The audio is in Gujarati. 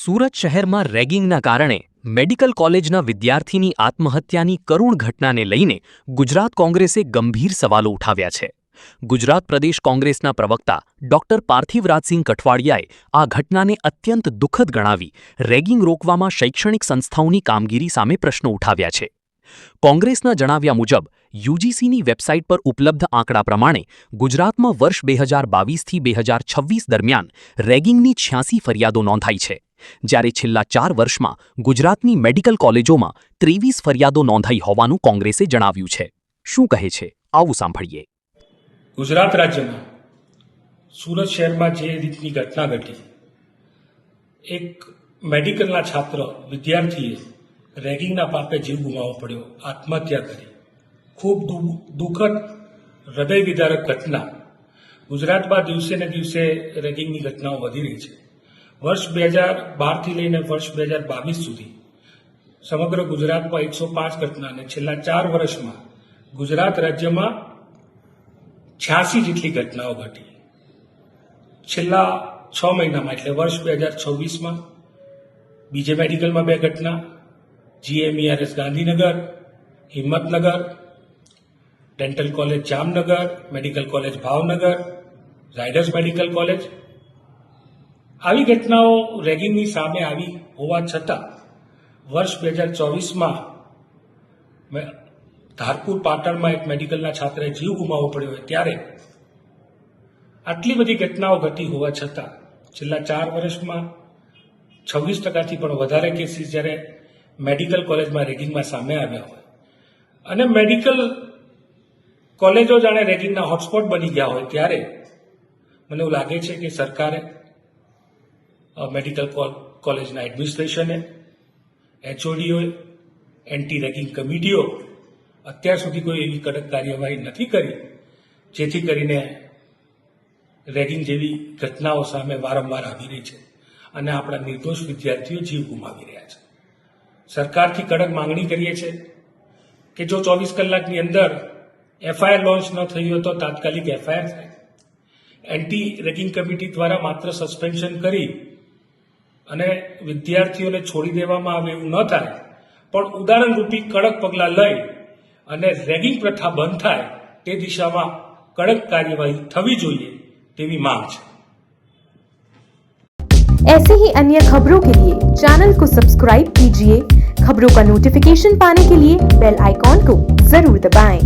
સુરત શહેરમાં રેગિંગના કારણે મેડિકલ કોલેજના વિદ્યાર્થીની આત્મહત્યાની કરુણ ઘટનાને લઈને ગુજરાત કોંગ્રેસે ગંભીર સવાલો ઉઠાવ્યા છે. ગુજરાત પ્રદેશ કોંગ્રેસના પ્રવક્તા ડોક્ટર પાર્થિવરાજસિંહ કઠવાડિયાએ આ ઘટનાને અત્યંત દુઃખદ ગણાવી રેગિંગ રોકવામાં શૈક્ષણિક સંસ્થાઓની કામગીરી સામે પ્રશ્નો ઉઠાવ્યા છે. કોંગ્રેસના જણાવ્યા મુજબ યુજીસીની વેબસાઇટ પર ઉપલબ્ધ આંકડા પ્રમાણે ગુજરાતમાં વર્ષ 2022થી 2026 દરમિયાન રેગિંગની 86 ફરિયાદો નોંધાઈ છે, જ્યારે છેલ્લા 4 વર્ષમાં ગુજરાતની મેડિકલ કોલેજોમાં 23 ફરિયાદો નોંધાઈ હોવાનું કોંગ્રેસે જણાવ્યું છે. શું કહે છે, આવું સાંભળીએ. ગુજરાત રાજ્યના સુરત શહેરમાં જે રીતની ઘટના ઘટી, એક મેડિકલના છાત્ર વિદ્યાર્થીએ રેગિંગના પાપે જીવ ગુમાવવો પડ્યો, આત્મહત્યા કરી, ખૂબ દુઃખદ હૃદય વિદારક ઘટના. ગુજરાતમાં દિવસે ને દિવસે રેગિંગની ઘટનાઓ વધી રહી છે. વર્ષ 2012થી લઈને વર્ષ 2022 સુધી સમગ્ર ગુજરાતમાં 105 ઘટના અને છેલ્લા 4 વર્ષમાં ગુજરાત રાજ્યમાં 86 જેટલી ઘટનાઓ ઘટી. છેલ્લા 6 મહિનામાં એટલે વર્ષ 2026માં બીજે મેડિકલમાં 2 ઘટના, GMERS Gandhinagar, Himmatnagar, dental college Jamnagar, medical college Bhavnagar, Zydus medical college. આવી ઘટનાઓ રેગિંગની સામે આવી હોવા છતાં વર્ષ 2024માં ધારપુર પાટણમાં એક મેડિકલના છાત્રએ જીવ ગુમાવવો પડ્યો હોય ત્યારે આટલી બધી ઘટનાઓ ઘટી હોવા છતાં છેલ્લા 4 વર્ષમાં 26%થી પણ વધારે કેસીસ જ્યારે મેડિકલ કોલેજમાં રેગિંગમાં સામે આવ્યા હોય અને મેડિકલ કોલેજો જાણે રેગિંગના હોટસ્પોટ બની ગયા હોય ત્યારે મને એવું લાગે છે કે સરકારે, મેડિકલ કોલેજના એડમિનિસ્ટ્રેશને, HODઓએ, એન્ટી રેગિંગ કમિટીઓ અત્યાર સુધી કોઈ એવી કડક કાર્યવાહી નથી કરી જેથી કરીને રેગિંગ જેવી ઘટનાઓ સામે વારંવાર આવી રહી છે અને આપણા નિર્દોષ વિદ્યાર્થીઓ જીવ ગુમાવી રહ્યા છે. સરકારથી કડક માંગણી કરીએ છીએ કે જો 24 કલાકની અંદર FIR લોન્ચ ન થઈ હોય તો તાત્કાલિક FIR થાય. એન્ટી રેગિંગ કમિટી દ્વારા માત્ર સસ્પેન્શન કરી અને વિદ્યાર્થીઓને છોડી દેવામાં આવે એવું ન થાય, પણ ઉદાહરણરૂપી કડક પગલાં લઈ અને રેગિંગ પ્રથા બંધ થાય તે દિશામાં કડક કાર્યવાહી થવી જોઈએ તેવી માંગ છે. ऐसे ही अन्य खबरों के लिए चैनल को सब्सक्राइब कीजिए. खबरों का नोटिफिकेशन पाने के लिए बेल आइकॉन को जरूर दबाएं.